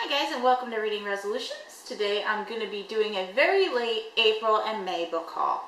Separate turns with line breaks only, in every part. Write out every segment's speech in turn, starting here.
Hi guys, and welcome to Reading Resolutions. Today I'm going to be doing a very late April and May book haul.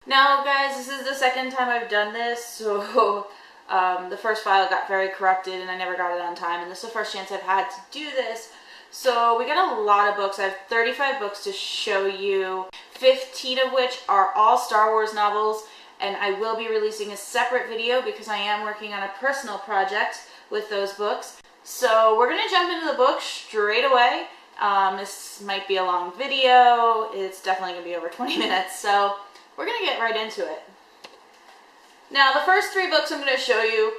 Now guys, this is the second time I've done this, so the first file got very corrupted and I never got it on time, and this is the first chance I've had to do this. So we got a lot of books. I have 35 books to show you, 15 of which are all Star Wars novels. And I will be releasing a separate video because I am working on a personal project with those books. So we're going to jump into the book straight away. This might be a long video. It's definitely going to be over 20 minutes. So we're going to get right into it. Now the first three books I'm going to show you,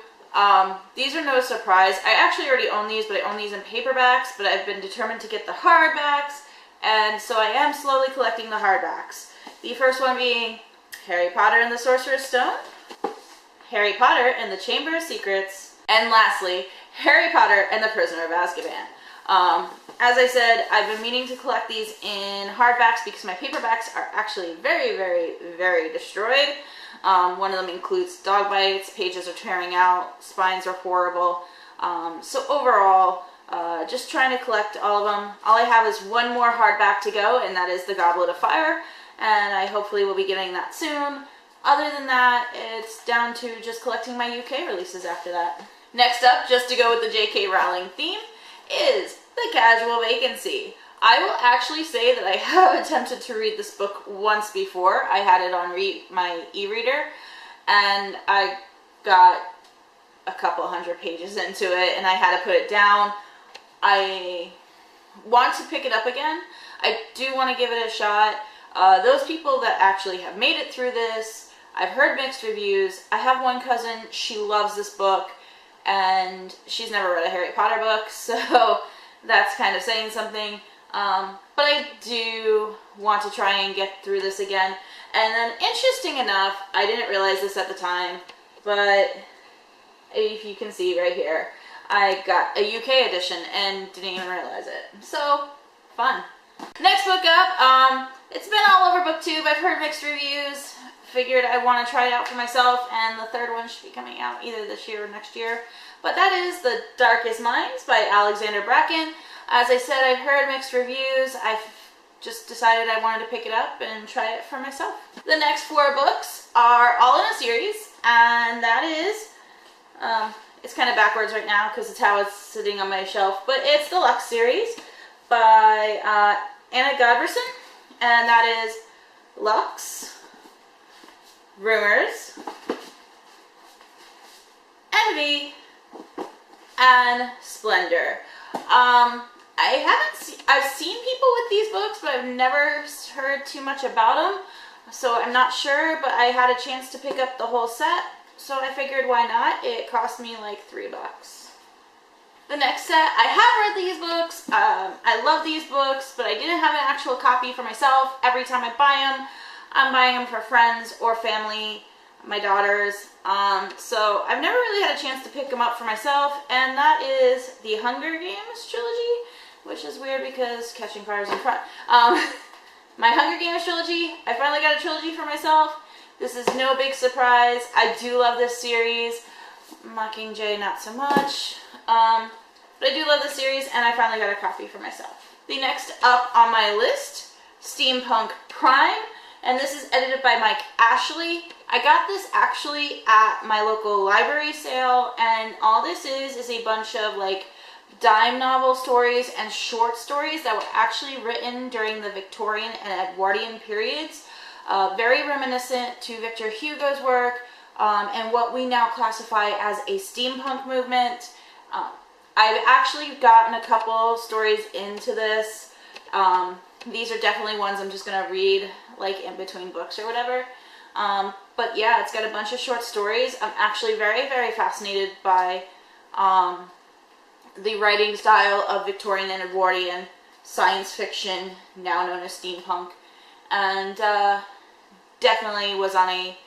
these are no surprise. I actually already own these, but I own these in paperbacks. But I've been determined to get the hardbacks. And so I am slowly collecting the hardbacks. The first one being Harry Potter and the Sorcerer's Stone, Harry Potter and the Chamber of Secrets, and lastly, Harry Potter and the Prisoner of Azkaban. As I said, I've been meaning to collect these in hardbacks because my paperbacks are actually very, very, very destroyed. One of them includes dog bites, pages are tearing out, spines are horrible. So overall, just trying to collect all of them. All I have is one more hardback to go, and that is The Goblet of Fire. And I hopefully will be getting that soon. Other than that, it's down to just collecting my UK releases after that. Next up, just to go with the J.K. Rowling theme, is The Casual Vacancy. I will actually say that I have attempted to read this book once before. I had it on my e-reader, and I got a couple hundred pages into it, and I had to put it down. I want to pick it up again. I do want to give it a shot. Those people that actually have made it through this, I've heard mixed reviews. I have one cousin, she loves this book, and she's never read a Harry Potter book, so that's kind of saying something. But I do want to try and get through this again. And then, interesting enough, I didn't realize this at the time, but if you can see right here, I got a UK edition and didn't even realize it. So, fun. Next book up, it's been all over BookTube. I've heard mixed reviews. Figured I want to try it out for myself, and the third one should be coming out either this year or next year. But that is The Darkest Minds by Alexander Bracken. As I said, I've heard mixed reviews. I've just decided I wanted to pick it up and try it for myself. The next four books are all in a series, and that is, it's kind of backwards right now because it's how it's sitting on my shelf, but it's the Lux series by Anna Godberson. And that is Lux, Rumors, Envy, and Splendor. I've seen people with these books, but I've never heard too much about them. So I'm not sure, but I had a chance to pick up the whole set. So I figured why not? It cost me like $3. The next set, I have read these books. I love these books, but I didn't have an actual copy for myself. Every time I buy them, I'm buying them for friends or family, my daughters. So I've never really had a chance to pick them up for myself, and that is the Hunger Games trilogy, which is weird because Catching Fire is in front. My Hunger Games trilogy, I finally got a trilogy for myself. This is no big surprise. I do love this series. Mockingjay, not so much. But I do love the series, and I finally got a copy for myself. The next up on my list, Steampunk Prime, and this is edited by Mike Ashley. I got this actually at my local library sale, and all this is a bunch of like dime novel stories and short stories that were actually written during the Victorian and Edwardian periods. Very reminiscent to Victor Hugo's work, and what we now classify as a steampunk movement. I've actually gotten a couple stories into this. These are definitely ones I'm just going to read like in between books or whatever. But yeah, it's got a bunch of short stories. I'm actually very, very fascinated by the writing style of Victorian and Edwardian science fiction, now known as steampunk. And definitely was on a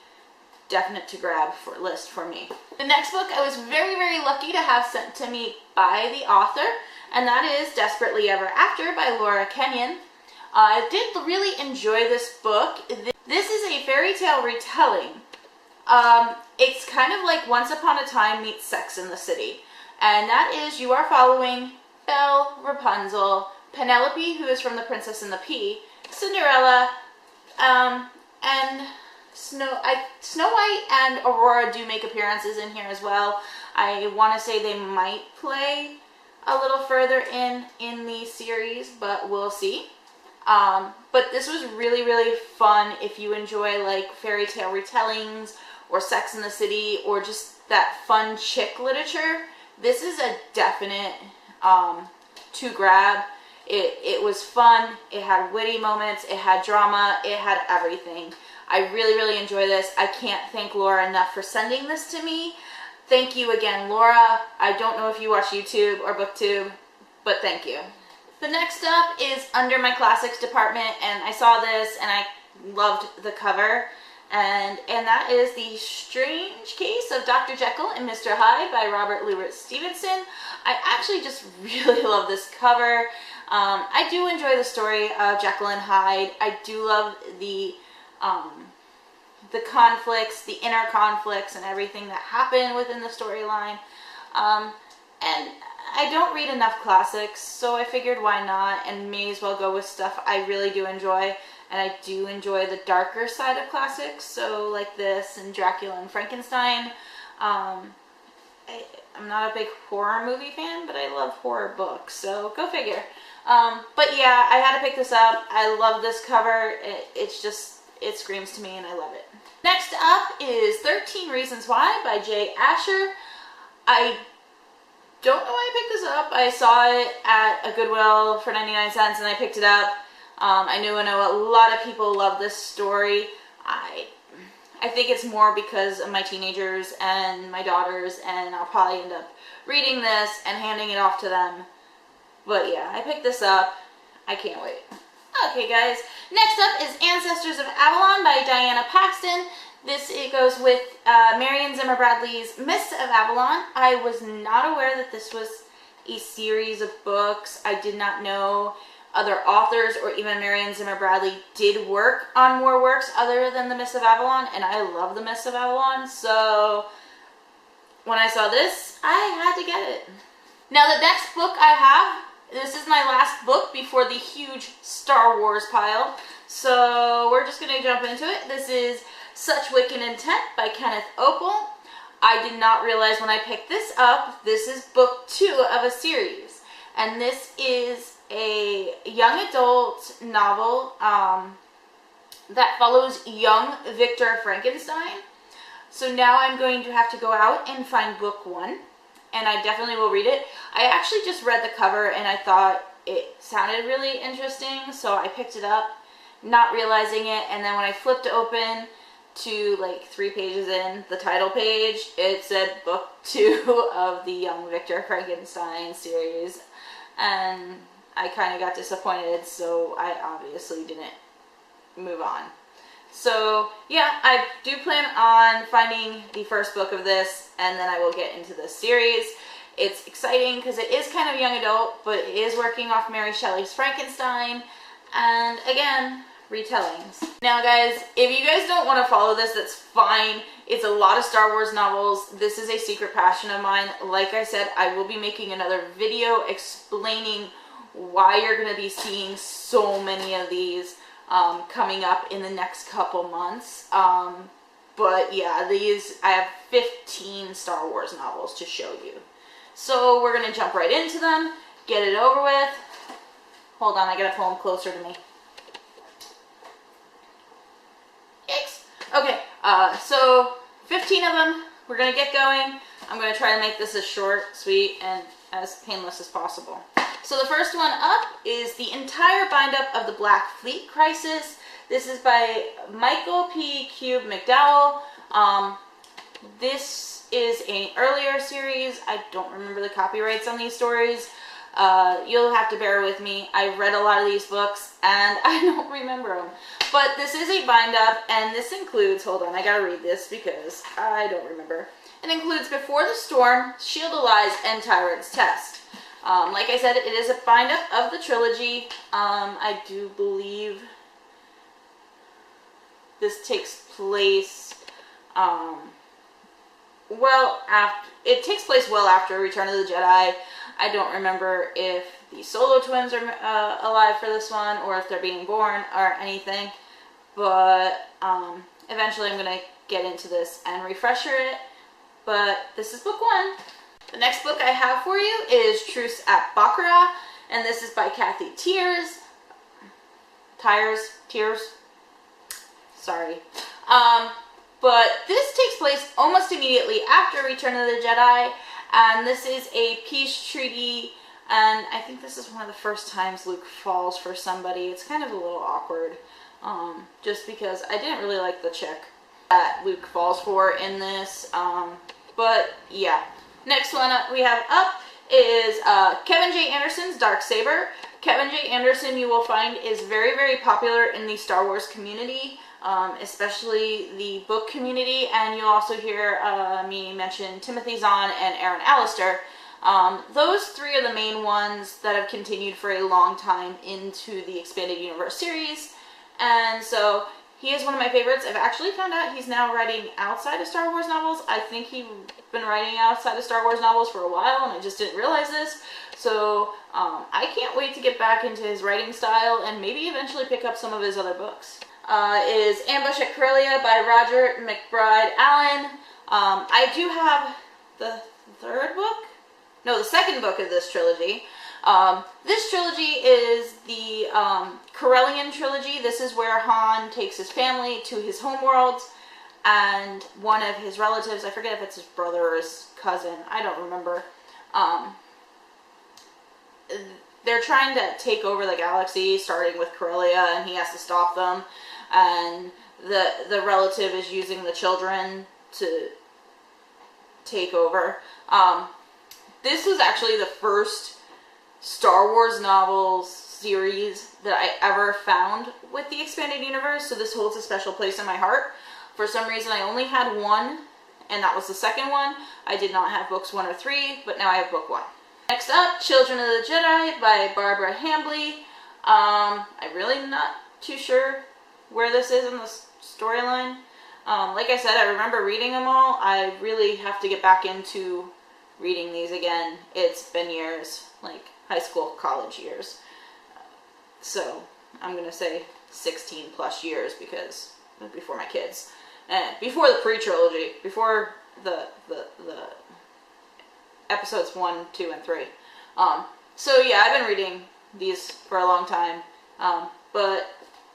definite to grab list for me. The next book I was very, very lucky to have sent to me by the author, and that is Desperately Ever After by Laura Kenyon. I did really enjoy this book. This is a fairy tale retelling It's kind of like Once Upon a Time meets Sex in the City. And that is, you are following Belle, Rapunzel, Penelope, who is from The Princess and the Pea, Cinderella, and Snow White and Aurora do make appearances in here as well. I want to say they might play a little further in the series, but we'll see. But this was really, really fun if you enjoy like fairy tale retellings or Sex in the City or just that fun chick literature. This is a definite to grab. It was fun, it had witty moments, it had drama, it had everything. I really, really enjoy this. I can't thank Laura enough for sending this to me. Thank you again, Laura. I don't know if you watch YouTube or BookTube, but thank you. The next up is under my classics department, and I saw this and I loved the cover. And that is The Strange Case of Dr. Jekyll and Mr. Hyde by Robert Louis Stevenson. I actually just really love this cover. I do enjoy the story of Jekyll and Hyde. I do love the conflicts, the inner conflicts, and everything that happened within the storyline. And I don't read enough classics, so I figured why not, and may as well go with stuff I really do enjoy. And I do enjoy the darker side of classics, so like this and Dracula and Frankenstein. I'm not a big horror movie fan, but I love horror books, so go figure. But yeah, I had to pick this up. I love this cover. It screams to me and I love it. Next up is 13 Reasons Why by Jay Asher. I don't know why I picked this up. I saw it at a Goodwill for 99 cents and I picked it up. I know a lot of people love this story. I think it's more because of my teenagers and my daughters, and I'll probably end up reading this and handing it off to them. But yeah, I picked this up. I can't wait. Okay guys, next up is Ancestors of Avalon by Diana Paxton. It goes with Marion Zimmer Bradley's Mists of Avalon. I was not aware that this was a series of books. I did not know other authors or even Marion Zimmer Bradley did work on more works other than The Mists of Avalon, and I love The Mists of Avalon, so when I saw this, I had to get it. Now the next book I have, this is my last book before the huge Star Wars pile, so we're just going to jump into it. This is Such Wicked Intent by Kenneth Opel. I did not realize when I picked this up, this is book 2 of a series, and this is a young adult novel that follows young Victor Frankenstein. So now I'm going to have to go out and find book 1, and I definitely will read it. I actually just read the cover and I thought it sounded really interesting, so I picked it up, not realizing it, and then when I flipped open to like 3 pages in, the title page, it said book 2 of the young Victor Frankenstein series, and I kind of got disappointed, so I obviously didn't move on. So yeah, I do plan on finding the first book of this, and then I will get into this series. It's exciting because it is kind of young adult, but it is working off Mary Shelley's Frankenstein, and again, retellings. Now guys, if you guys don't want to follow this, that's fine. It's a lot of Star Wars novels. This is a secret passion of mine. Like I said, I will be making another video explaining why you're going to be seeing so many of these coming up in the next couple months. But yeah, I have 15 Star Wars novels to show you. So we're going to jump right into them, get it over with. Hold on, I got to pull them closer to me. Yikes. Okay, so 15 of them. We're going to get going. I'm going to try to make this as short, sweet, and as painless as possible. So the first one up is the entire bind-up of the Black Fleet Crisis. This is by Michael P. Cube McDowell. This is an earlier series. I don't remember the copyrights on these stories. You'll have to bear with me. I've read a lot of these books and I don't remember them. But this is a bind-up, and this includes, hold on, I gotta read this because I don't remember. It includes Before the Storm, Shield of Lies, and Tyrant's Test. Like I said, it is a bind-up of the trilogy. I do believe this takes place well after, it takes place well after Return of the Jedi. I don't remember if the Solo twins are alive for this one, or if they're being born, or anything. But eventually I'm going to get into this and refresher it. But this is book 1. The next book I have for you is Truce at Baccarat, and this is by Kathy Tears. Sorry. But this takes place almost immediately after Return of the Jedi, and this is a peace treaty, and I think this is one of the first times Luke falls for somebody. It's kind of a little awkward, just because I didn't really like the chick that Luke falls for in this, but yeah. Next one we have up is Kevin J. Anderson's Darksaber. Kevin J. Anderson, you will find, is very, very popular in the Star Wars community, especially the book community, and you'll also hear me mention Timothy Zahn and Aaron Allister. Those 3 are the main ones that have continued for a long time into the Expanded Universe series, and so he is one of my favorites. I've actually found out he's now writing outside of Star Wars novels. I think he's been writing outside of Star Wars novels for a while, and I just didn't realize this. So I can't wait to get back into his writing style and maybe eventually pick up some of his other books. Is Ambush at Corellia by Roger McBride Allen. I do have the second book of this trilogy. This trilogy is the Corellian trilogy. This is where Han takes his family to his homeworld, and one of his relatives, I forget if it's his brother or his cousin, I don't remember, they're trying to take over the galaxy, starting with Corellia, and he has to stop them, and the relative is using the children to take over. This was actually the first Star Wars novels series that I ever found with the Expanded Universe, so this holds a special place in my heart. For some reason I only had 1, and that was the second one. I did not have books 1 or 3, but now I have book 1. Next up, Children of the Jedi by Barbara Hambly. I'm really not too sure where this is in the storyline. Like I said, I remember reading them all. I really have to get back into reading these again. It's been years, like high school, college years. So I'm going to say 16 plus years, because it was before my kids. And before the pre-trilogy, before the episodes 1, 2, and 3. So yeah, I've been reading these for a long time. But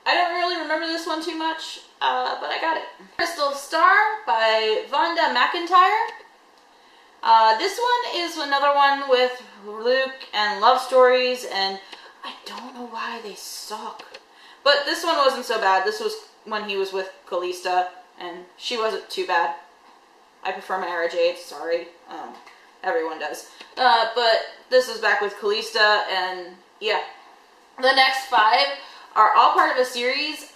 I don't really remember this one too much, but I got it. Crystal Star by Vonda McIntyre. This one is another one with Luke and love stories, and I don't know why they suck. But this one wasn't so bad. This was when he was with Callista, and she wasn't too bad. I prefer Mara Jade, sorry. Everyone does. But this is back with Callista, and yeah. The next 5 are all part of a series.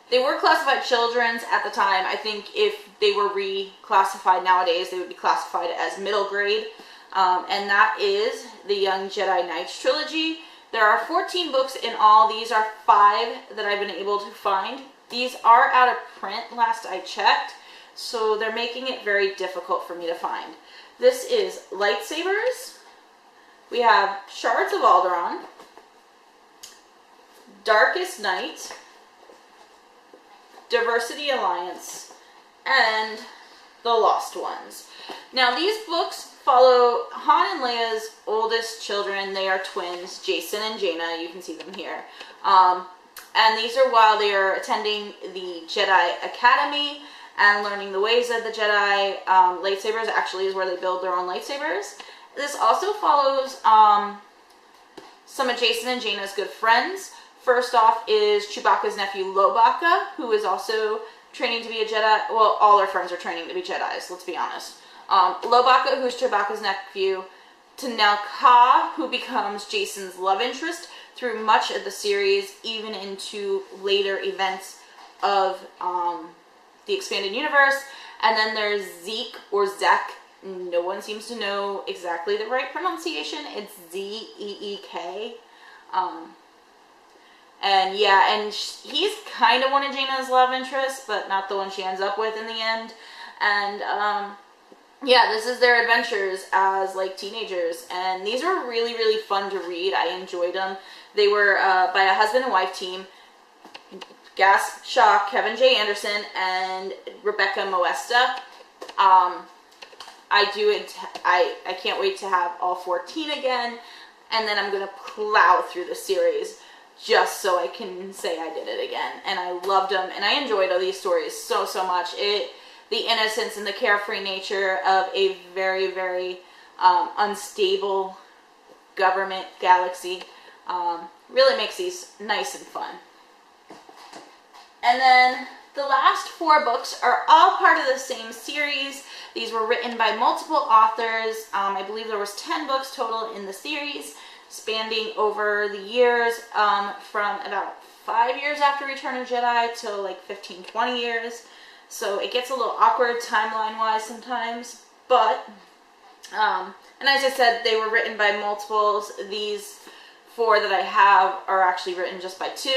They were classified children's at the time. I think if they were reclassified nowadays, they would be classified as middle grade. And that is the Young Jedi Knights trilogy. There are 14 books in all. These are 5 that I've been able to find. These are out of print last I checked, so they're making it very difficult for me to find. This is Lightsabers. We have Shards of Alderaan, Darkest Night, Diversity Alliance, and The Lost Ones. Now these books follow Han and Leia's oldest children. They are twins, Jason and Jaina. You can see them here. And these are while they are attending the Jedi Academy and learning the ways of the Jedi. Lightsabers actually is where they build their own lightsabers. This also follows some of Jason and Jaina's good friends. First off is Chewbacca's nephew Lobaka, who is also training to be a Jedi. Well, all their friends are training to be Jedis, let's be honest. Lobaka, who's Chewbacca's nephew, Tanel Ka, who becomes Jason's love interest through much of the series, even into later events of the Expanded Universe. And then there's Zeke, or Zek. No one seems to know exactly the right pronunciation. It's Z-E-E-K. And yeah, and he's kind of one of Jaina's love interests, but not the one she ends up with in the end. And yeah, this is their adventures as like teenagers, and these were really, really fun to read. I enjoyed them. They were by a husband and wife team, Gas Shaw, Kevin J. Anderson, and Rebecca Moesta. I can't wait to have all 14 again, and then I'm gonna plow through the series just so I can say I did it again. And I loved them, and I enjoyed all these stories so much. The innocence and the carefree nature of a very, very unstable government galaxy really makes these nice and fun. And then the last 4 books are all part of the same series. These were written by multiple authors. I believe there was 10 books total in the series, spanning over the years from about 5 years after Return of Jedi till like 15, 20 years. So it gets a little awkward timeline-wise sometimes, but, and as I said, they were written by multiples. These 4 that I have are actually written just by 2,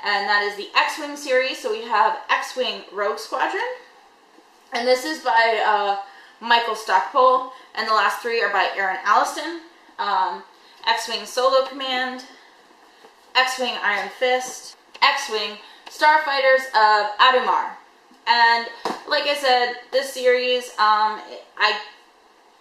and that is the X-Wing series. So we have X-Wing Rogue Squadron, and this is by Michael Stockpole, and the last 3 are by Aaron Allston. X-Wing Solo Command, X-Wing Iron Fist, X-Wing Starfighters of Adumar. And like I said, this series, I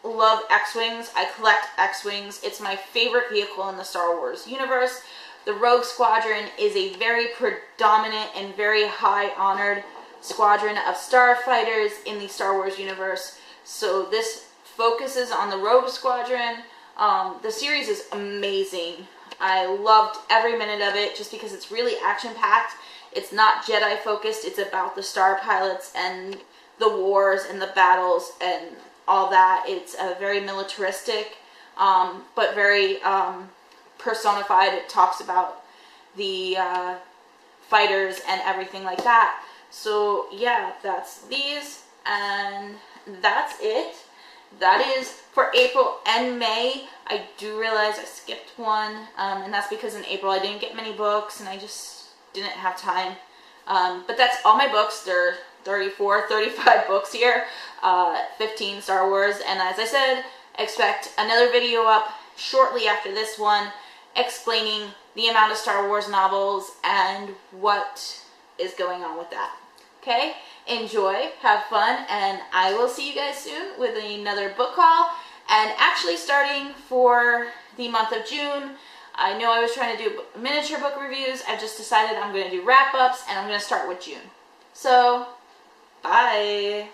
love X-Wings. I collect X-Wings. It's my favorite vehicle in the Star Wars universe. The Rogue Squadron is a very predominant and very high-honored squadron of starfighters in the Star Wars universe. So this focuses on the Rogue Squadron. The series is amazing. I loved every minute of it just because it's really action-packed. It's not Jedi focused. It's about the star pilots and the wars and the battles and all that. It's very militaristic, but very personified. It talks about the fighters and everything like that. So yeah, that's these, and that's it. That is for April and May. I do realize I skipped one, and that's because in April I didn't get many books, and I just didn't have time. But that's all my books. There are 34, 35 books here, 15 Star Wars, and as I said, expect another video up shortly after this one explaining the amount of Star Wars novels and what is going on with that. Okay? Enjoy, have fun, and I will see you guys soon with another book haul. And actually starting for the month of June, I know I was trying to do miniature book reviews. I've just decided I'm going to do wrap-ups, and I'm going to start with June. So, bye!